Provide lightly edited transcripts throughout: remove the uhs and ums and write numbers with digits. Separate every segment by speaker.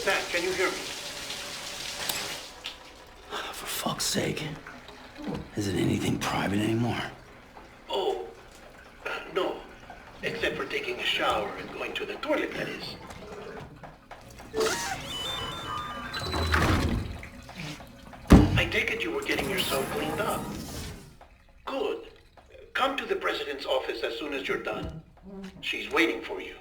Speaker 1: Sam, can you hear me?
Speaker 2: For fuck's sake. Isn't anything private anymore?
Speaker 1: Oh, no. Except for taking a shower and going to the toilet, that is. I take it you were getting yourself cleaned up. Good. Come to the president's office as soon as you're done. She's waiting for you.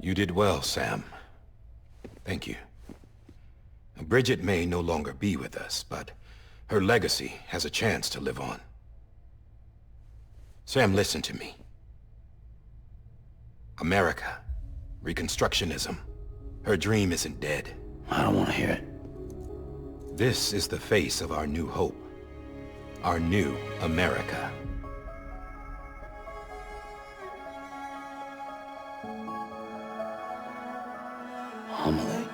Speaker 3: You did well, Sam. Thank you. Bridget may no longer be with us, but her legacy has a chance to live on. Sam, listen to me. America, Reconstructionism, her dream isn't dead.
Speaker 2: I don't want to hear it.
Speaker 3: This is the face of our new hope. Our new America.
Speaker 2: Amelie.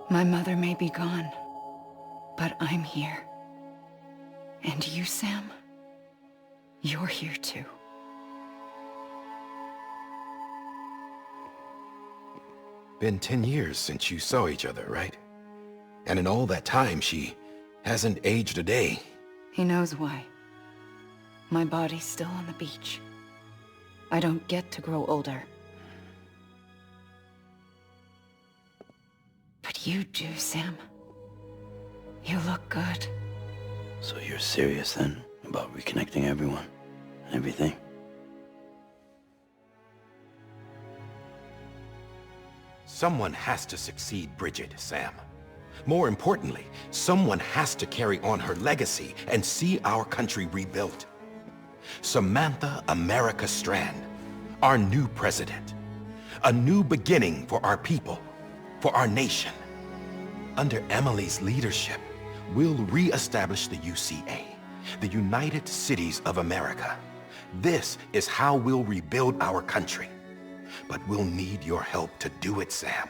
Speaker 4: My mother may be gone, but I'm here. And you, Sam? You're here too.
Speaker 3: Been 10 years since you saw each other, right? And in all that time, she hasn't aged a day.
Speaker 4: He knows why. My body's still on the beach. I don't get to grow older. But you do, Sam. You look good.
Speaker 2: So you're serious then, about reconnecting everyone and everything?
Speaker 3: Someone has to succeed Bridget, Sam. More importantly, someone has to carry on her legacy and see our country rebuilt. Samantha America Strand, our new president. A new beginning for our people, for our nation. Under Amelie's leadership, we'll re-establish the UCA, the United Cities of America. This is how we'll rebuild our country. But we'll need your help to do it, Sam.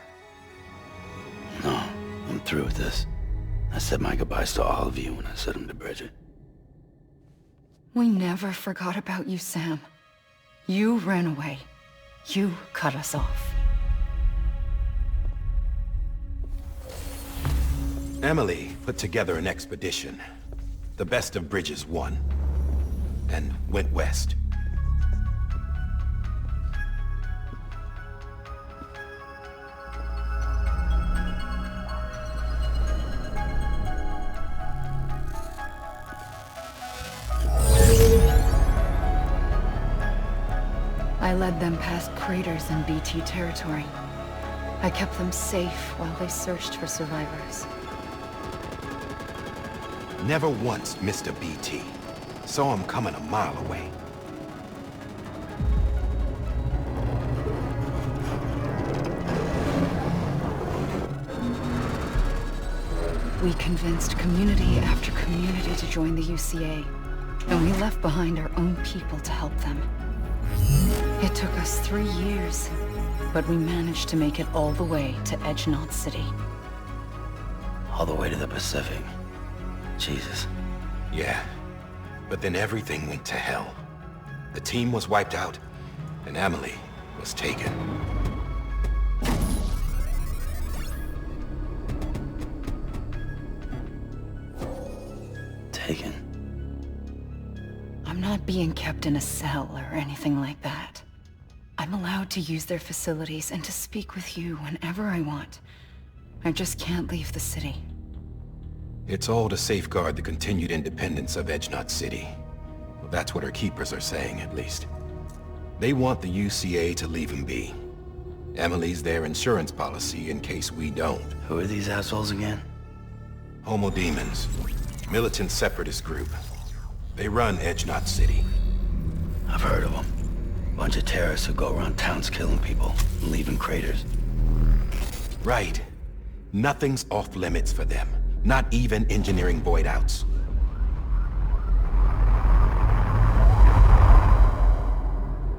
Speaker 2: No, I'm through with this. I said my goodbyes to all of you when I said them to Bridget.
Speaker 4: We never forgot about you, Sam. You ran away. You cut us off.
Speaker 3: Amelie put together an expedition. The best of Bridges won, and went west.
Speaker 4: I led them past craters in BT territory. I kept them safe while they searched for survivors.
Speaker 3: Never once missed a BT. Saw him coming a mile away.
Speaker 4: We convinced community after community to join the UCA, and we left behind our own people to help them. It took us 3 years, but we managed to make it all the way to Edgenot City.
Speaker 2: All the way to the Pacific. Jesus.
Speaker 3: Yeah, but then everything went to hell. The team was wiped out, and Amelie was taken.
Speaker 2: Taken?
Speaker 4: I'm not being kept in a cell or anything like that. I'm allowed to use their facilities and to speak with you whenever I want. I just can't leave the city.
Speaker 3: It's all to safeguard the continued independence of Edgenot City. Well, that's what our keepers are saying, at least. They want the UCA to leave him be. Amelie's their insurance policy in case we don't.
Speaker 2: Who are these assholes again?
Speaker 3: Homo Demons. Militant separatist group. They run Edgenot City.
Speaker 2: I've heard of them. Bunch of terrorists who go around towns killing people and leaving craters.
Speaker 3: Right. Nothing's off limits for them. Not even engineering void outs.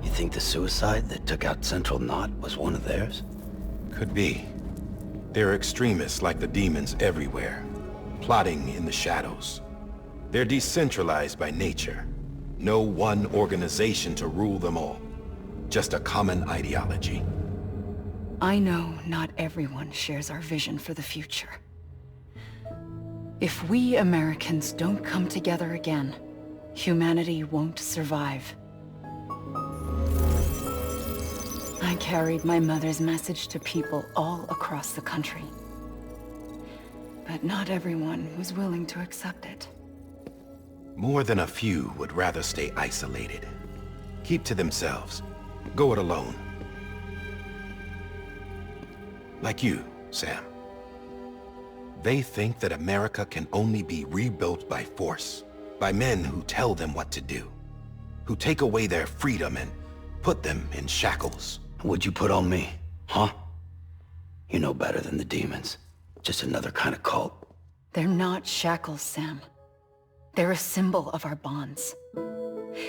Speaker 2: You think the suicide that took out Central Knot was one of theirs?
Speaker 3: Could be. There are extremists like the demons everywhere, plotting in the shadows. They're decentralized by nature. No one organization to rule them all. Just a common ideology.
Speaker 4: I know not everyone shares our vision for the future. If we Americans don't come together again, humanity won't survive. I carried my mother's message to people all across the country. But not everyone was willing to accept it.
Speaker 3: More than a few would rather stay isolated. Keep to themselves. Go it alone. Like you, Sam. They think that America can only be rebuilt by force, by men who tell them what to do, who take away their freedom and put them in shackles.
Speaker 2: What'd you put on me, huh? You know better than the demons. Just another kind of cult.
Speaker 4: They're not shackles, Sam. They're a symbol of our bonds.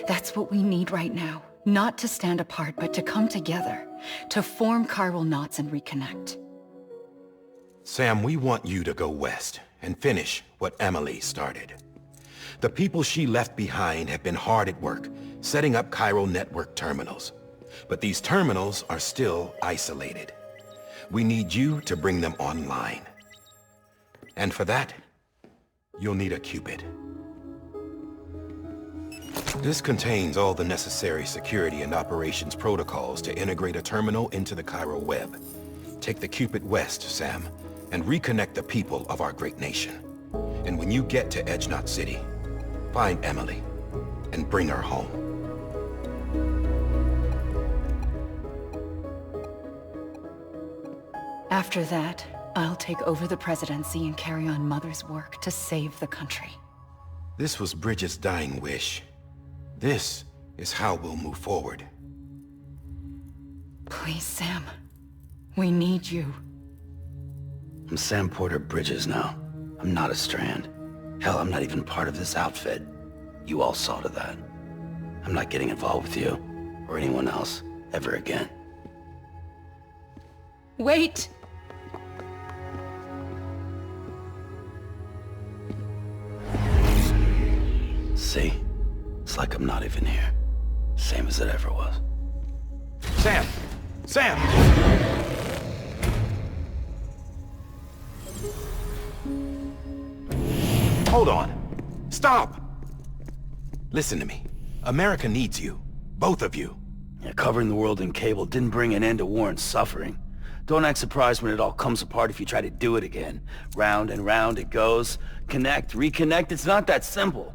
Speaker 4: That's what we need right now. Not to stand apart, but to come together. To form chiral knots and reconnect.
Speaker 3: Sam, we want you to go west and finish what Amelie started. The people she left behind have been hard at work, setting up chiral network terminals. But these terminals are still isolated. We need you to bring them online. And for that, you'll need a Cupid. This contains all the necessary security and operations protocols to integrate a terminal into the chiral web. Take the Cupid west, Sam, and reconnect the people of our great nation. And when you get to Edge Knot City, find Amelie and bring her home.
Speaker 4: After that, I'll take over the presidency and carry on Mother's work to save the country.
Speaker 3: This was Bridget's dying wish. This is how we'll move forward.
Speaker 4: Please, Sam. We need you.
Speaker 2: I'm Sam Porter Bridges now. I'm not a Strand. Hell, I'm not even part of this outfit. You all saw to that. I'm not getting involved with you, or anyone else, ever again.
Speaker 4: Wait!
Speaker 2: See? It's like I'm not even here. Same as it ever was.
Speaker 3: Sam! Sam! Hold on. Stop! Listen to me. America needs you. Both of you.
Speaker 2: Yeah, covering the world in cable didn't bring an end to war and suffering. Don't act surprised when it all comes apart if you try to do it again. Round and round it goes. Connect, reconnect, it's not that simple.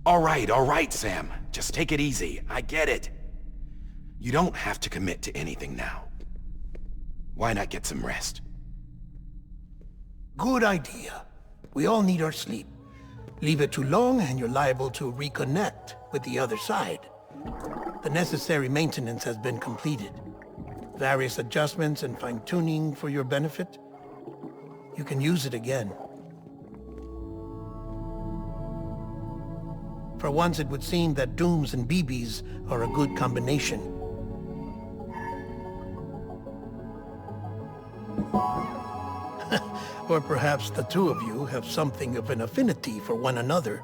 Speaker 3: All right, Sam. Just take it easy. I get it. You don't have to commit to anything now. Why not get some rest?
Speaker 1: Good idea. We all need our sleep. Leave it too long and you're liable to reconnect with the other side. The necessary maintenance has been completed. Various adjustments and fine-tuning for your benefit. You can use it again. For once, it would seem that Dooms and BBs are a good combination. Or perhaps the two of you have something of an affinity for one another.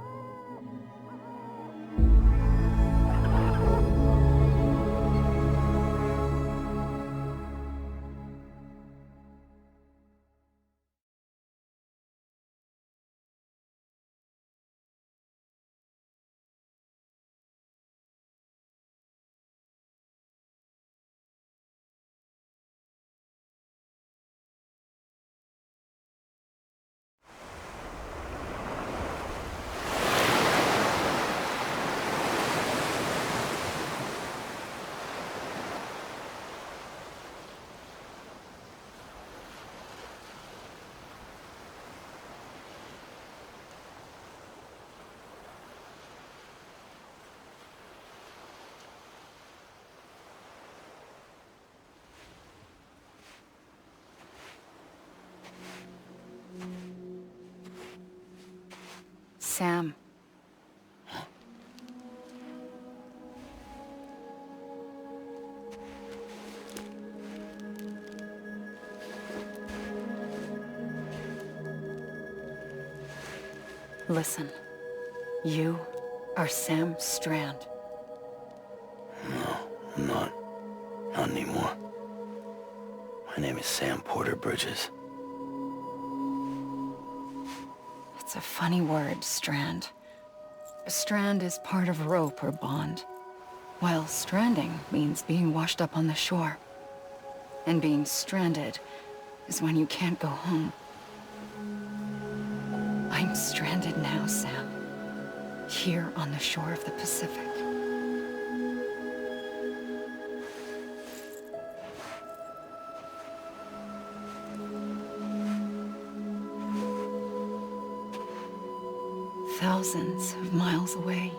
Speaker 4: Sam. Listen, you are Sam Strand.
Speaker 2: No, I'm not. Not anymore. My name is Sam Porter Bridges.
Speaker 4: It's a funny word, Strand. A strand is part of rope or bond, while stranding means being washed up on the shore. And being stranded is when you can't go home. I'm stranded now, Sam. Here on the shore of the Pacific. Thousands of miles away,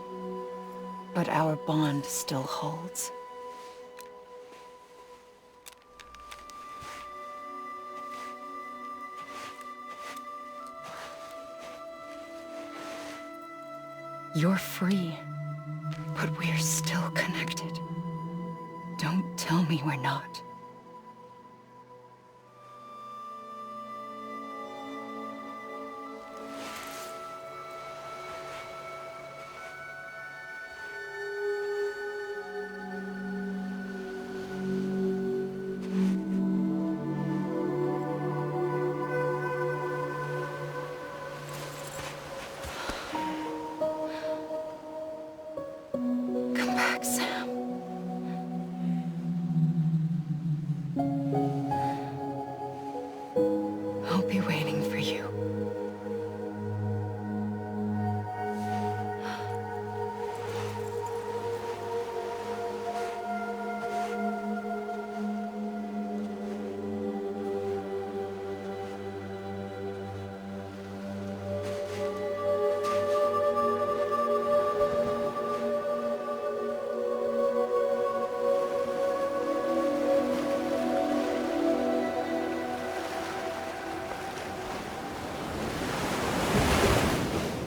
Speaker 4: but our bond still holds. You're free, but we're still connected. Don't tell me we're not. Come back, Sam. I'll be waiting for you.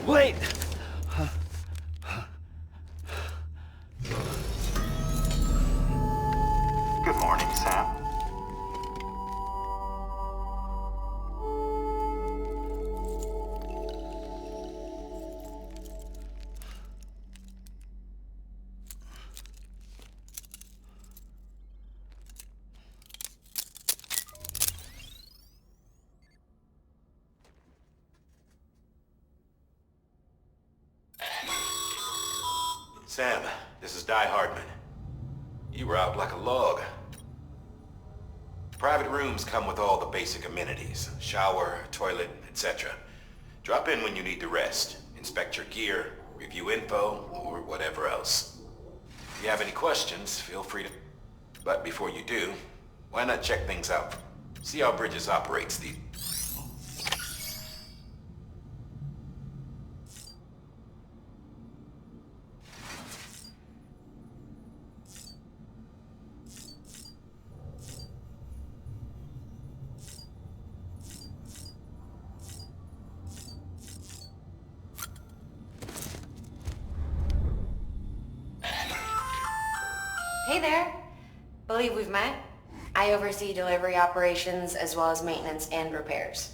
Speaker 2: Wait!
Speaker 5: Good morning, Sam.
Speaker 3: Sam, this is Di Hardman. You were out like a log. Private rooms come with all the basic amenities. Shower, toilet, etc. Drop in when you need to rest. Inspect your gear, review info, or whatever else. If you have any questions, feel free to... But before you do, why not check things out? See how Bridges operates the...
Speaker 6: Hey there. Believe we've met. I oversee delivery operations as well as maintenance and repairs.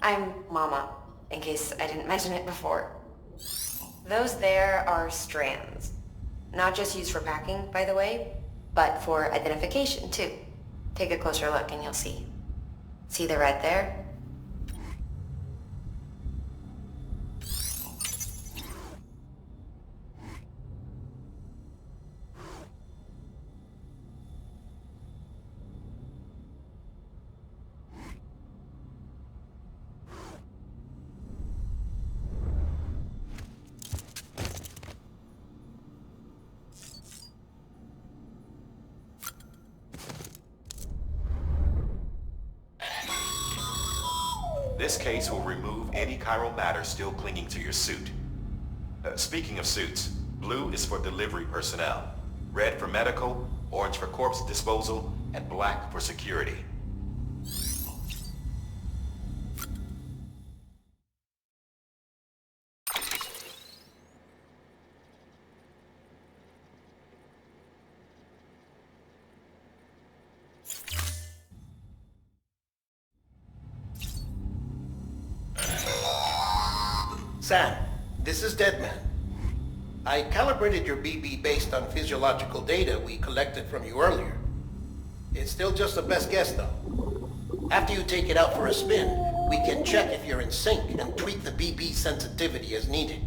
Speaker 6: I'm Mama, in case I didn't mention it before. Those there are strands. Not just used for packing, by the way, but for identification too. Take a closer look and you'll see. See the red there?
Speaker 3: This case will remove any chiral matter still clinging to your suit. Speaking of suits, blue is for delivery personnel, red for medical, orange for corpse disposal, and black for security.
Speaker 1: Sam, this is Deadman. I calibrated your BB based on physiological data we collected from you earlier. It's still just a best guess, though. After you take it out for a spin, we can check if you're in sync and tweak the BB sensitivity as needed.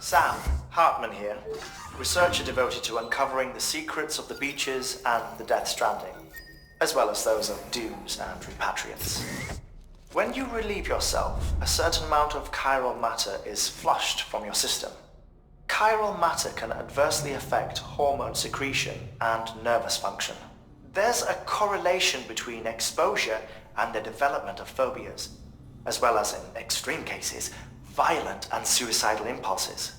Speaker 7: Sam, Hartman here, researcher devoted to uncovering the secrets of the beaches and the Death Stranding, as well as those of dooms and repatriates. When you relieve yourself, a certain amount of chiral matter is flushed from your system. Chiral matter can adversely affect hormone secretion and nervous function. There's a correlation between exposure and the development of phobias, as well as, in extreme cases, violent and suicidal impulses.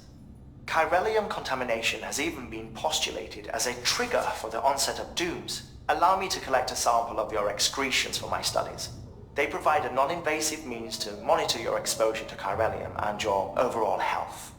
Speaker 7: Chiralium contamination has even been postulated as a trigger for the onset of dooms. Allow me to collect a sample of your excretions for my studies. They provide a non-invasive means to monitor your exposure to chiralium and your overall health.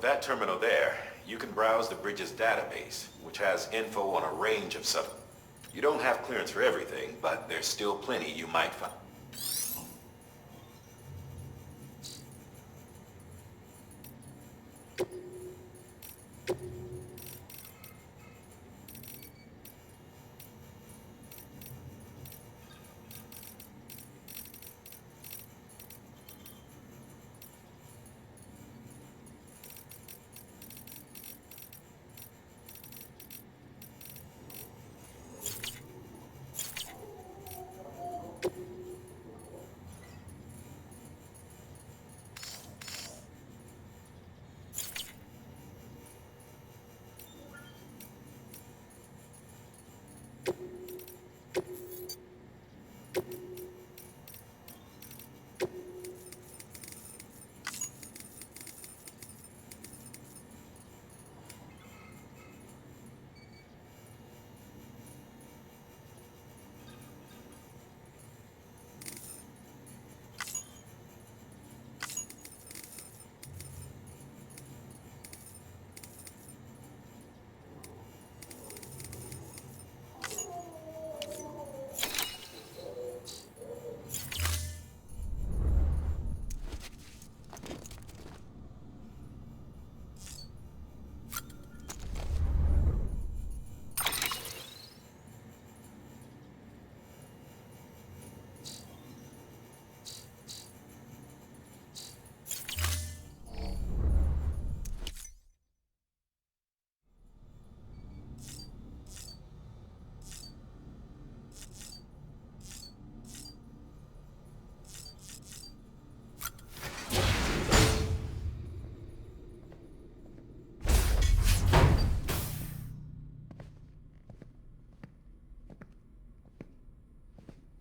Speaker 3: With that terminal there, you can browse the bridge's database, which has info on a range of sub... You don't have clearance for everything, but there's still plenty you might find.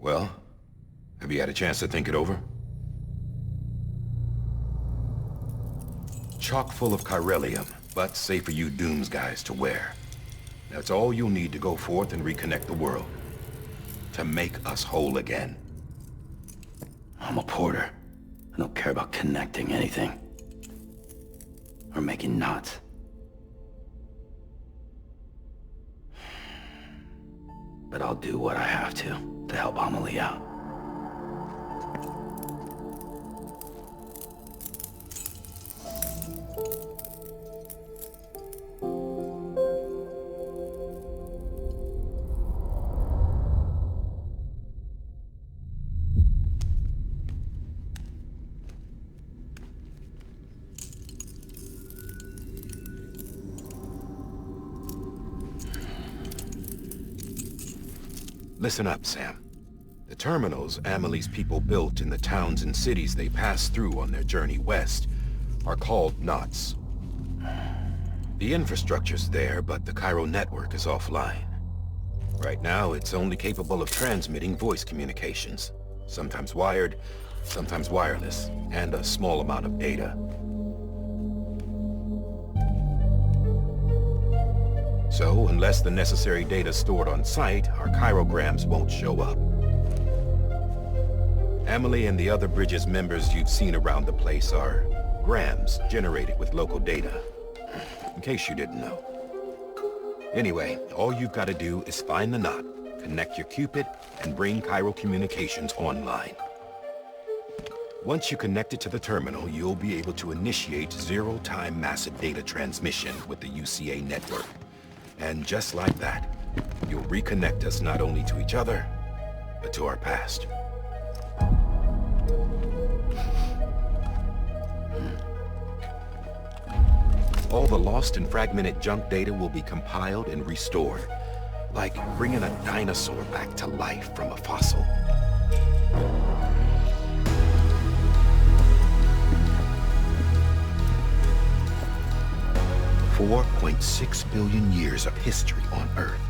Speaker 3: Well, have you had a chance to think it over? Chock full of chiralium, but safe for you Dooms guys to wear. That's all you'll need to go forth and reconnect the world. To make us whole again.
Speaker 2: I'm a porter. I don't care about connecting anything. Or making knots. but I'll do what I have to help Amelie out.
Speaker 3: Listen up, Sam. The terminals Amelie's people built in the towns and cities they passed through on their journey west are called knots. The infrastructure's there, but the Cairo network is offline. Right now, it's only capable of transmitting voice communications, sometimes wired, sometimes wireless, and a small amount of data. So, unless the necessary data stored on site, our chirograms won't show up. Amelie and the other Bridges members you've seen around the place are grams generated with local data, in case you didn't know. Anyway, all you've got to do is find the knot, connect your Cupid, and bring Cairo Communications online. Once you connect it to the terminal, you'll be able to initiate zero-time massive data transmission with the UCA network. And just like that, you'll reconnect us not only to each other, but to our past. All the lost and fragmented junk data will be compiled and restored, like bringing a dinosaur back to life from a fossil. $4.6 billion years of history on Earth.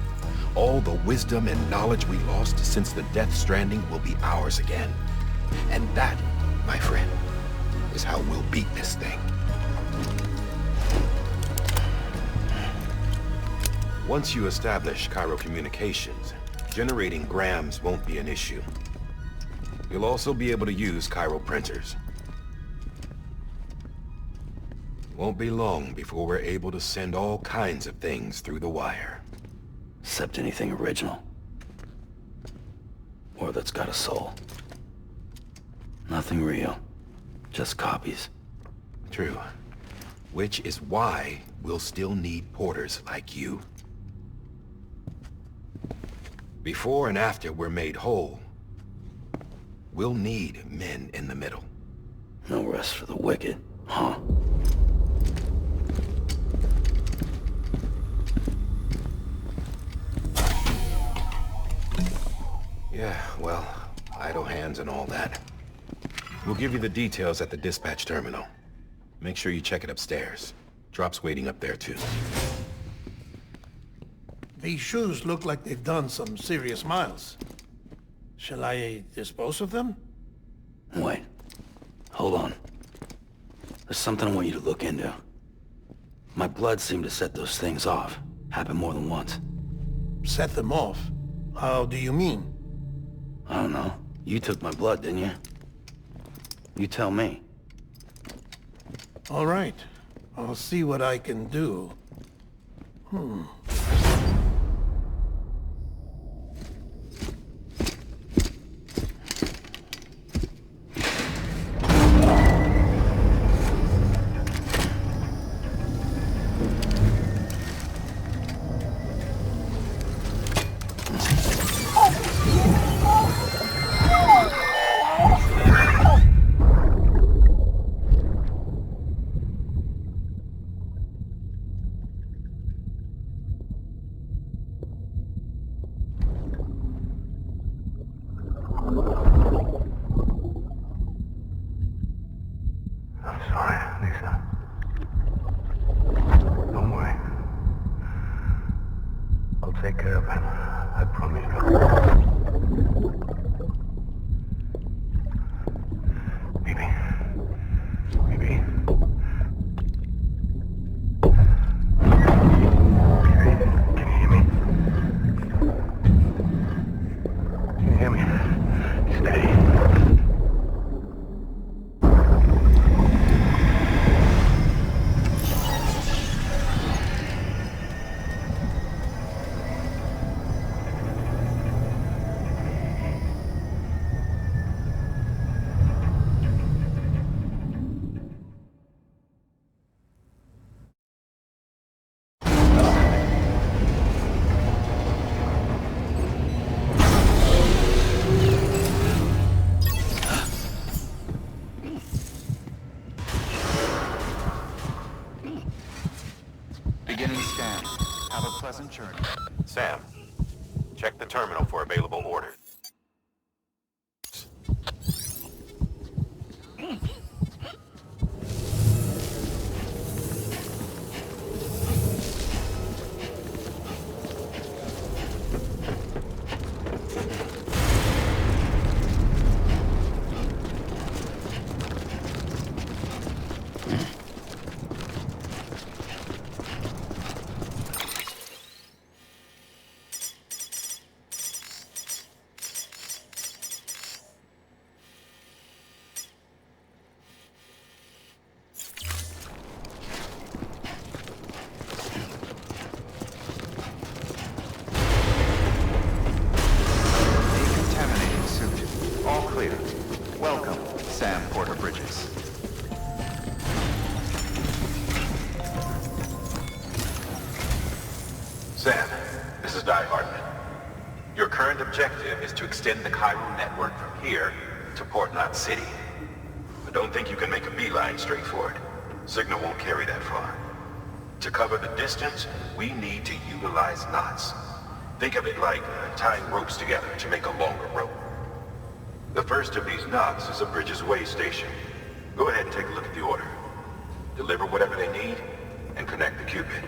Speaker 3: All the wisdom and knowledge we lost since the Death Stranding will be ours again. And that, my friend, is how we'll beat this thing. Once you establish Cairo Communications, generating grams won't be an issue. You'll also be able to use Cairo printers. Won't be long before we're able to send all kinds of things through the wire.
Speaker 2: Except anything original. Or that's got a soul. Nothing real. Just copies.
Speaker 3: True. Which is why we'll still need porters like you. Before and after we're made whole, we'll need men in the middle.
Speaker 2: No rest for the wicked, huh?
Speaker 3: Yeah, well, idle hands and all that. We'll give you the details at the dispatch terminal. Make sure you check it upstairs. Drop's waiting up there, too.
Speaker 1: These shoes look like they've done some serious miles. Shall I dispose of them?
Speaker 2: Wait. Hold on. There's something I want you to look into. My blood seemed to set those things off. Happened more than once.
Speaker 1: Set them off? How do you mean?
Speaker 2: I don't know. You took my blood, didn't you? You tell me.
Speaker 1: All right. I'll see what I can do.
Speaker 8: Take care of him. I promise you. Baby. Baby. Can you hear me? Can you hear me? Steady.
Speaker 9: pleasant journey.
Speaker 3: Sam, check the terminal for available orders.
Speaker 9: Decontaminating suit. All clear. Welcome, Sam Porter Bridges.
Speaker 3: Sam, this is Di Hartman. Your current objective is to extend the chiral network from here to Port Knot City. I don't think you can make a beeline straight for it. Signal won't carry that far. To cover the distance, we need to utilize knots. Think of it like tying ropes together to make a longer rope. The first of these knots is a Bridges Way station. Go ahead and take a look at the order. Deliver whatever they need, and connect the Cupid.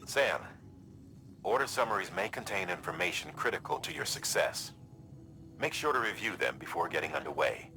Speaker 3: Sam, order summaries may contain information critical to your success. Make sure to review them before getting underway.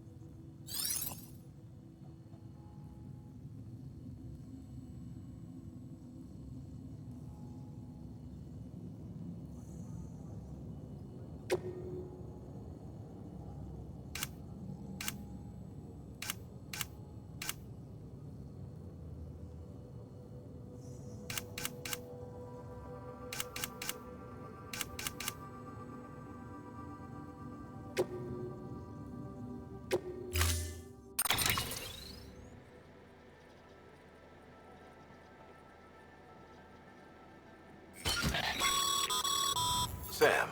Speaker 3: Sam,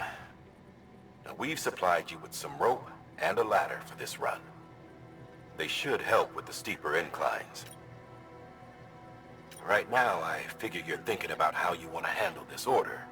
Speaker 3: now we've supplied you with some rope and a ladder for this run. They should help with the steeper inclines. Right now, I figure you're thinking about how you want to handle this order.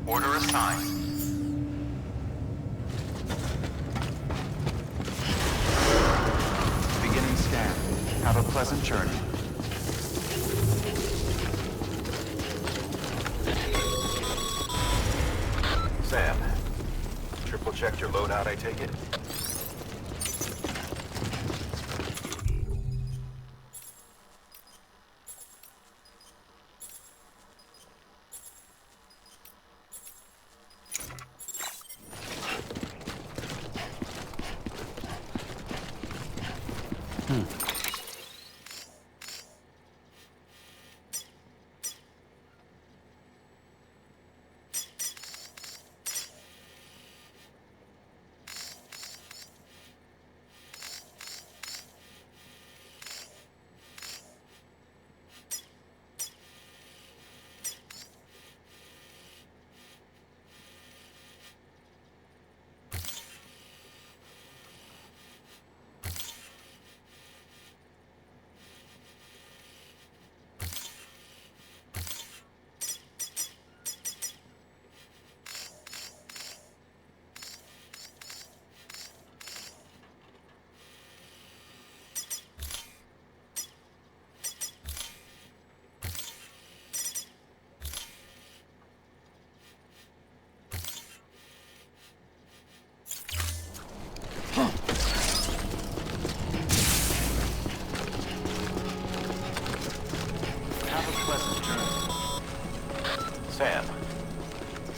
Speaker 9: Order assigned. Beginning scan. Have a pleasant journey.
Speaker 3: Sam, triple checked your loadout, I take it? Sam,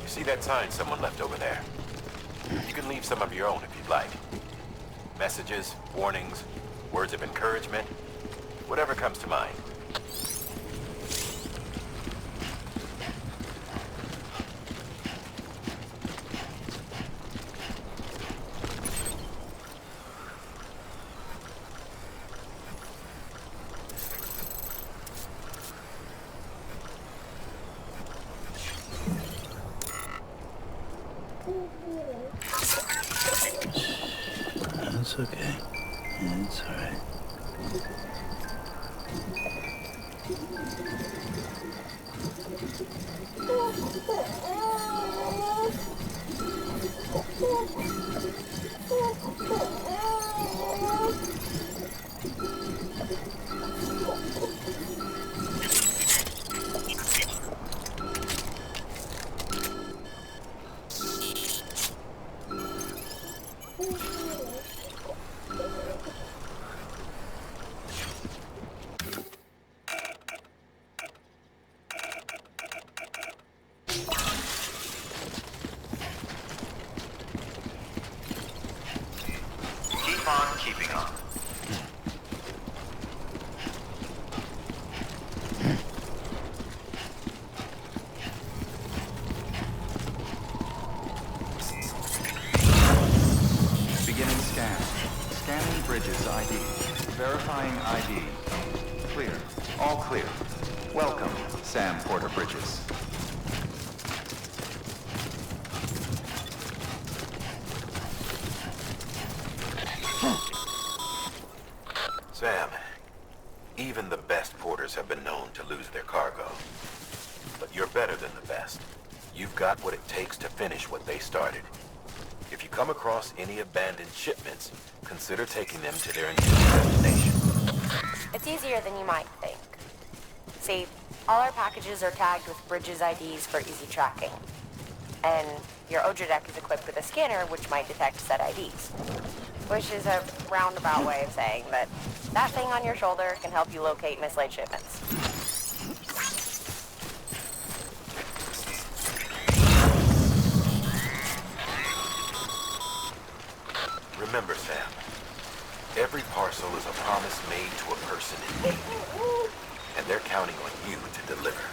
Speaker 3: you see that sign someone left over there? You can leave some of your own if you'd like. Messages, warnings, words of encouragement, whatever comes to mind.
Speaker 2: It's okay. It's alright.
Speaker 9: Keep on keeping on. Beginning scan. Scanning Bridges ID. Verifying ID. Clear. All clear. Welcome, Sam Porter Bridges.
Speaker 3: Sam, even the best porters have been known to lose their cargo. But you're better than the best. You've got what it takes to finish what they started. If you come across any abandoned shipments, consider taking them to their intended destination.
Speaker 6: It's easier than you might think. See, all our packages are tagged with Bridges IDs for easy tracking. And your Odra deck is equipped with a scanner which might detect said IDs. Which is a roundabout way of saying that that thing on your shoulder can help you locate mislaid shipments.
Speaker 3: Remember, Sam, every parcel is a promise made to a person in need. And they're counting on you to deliver.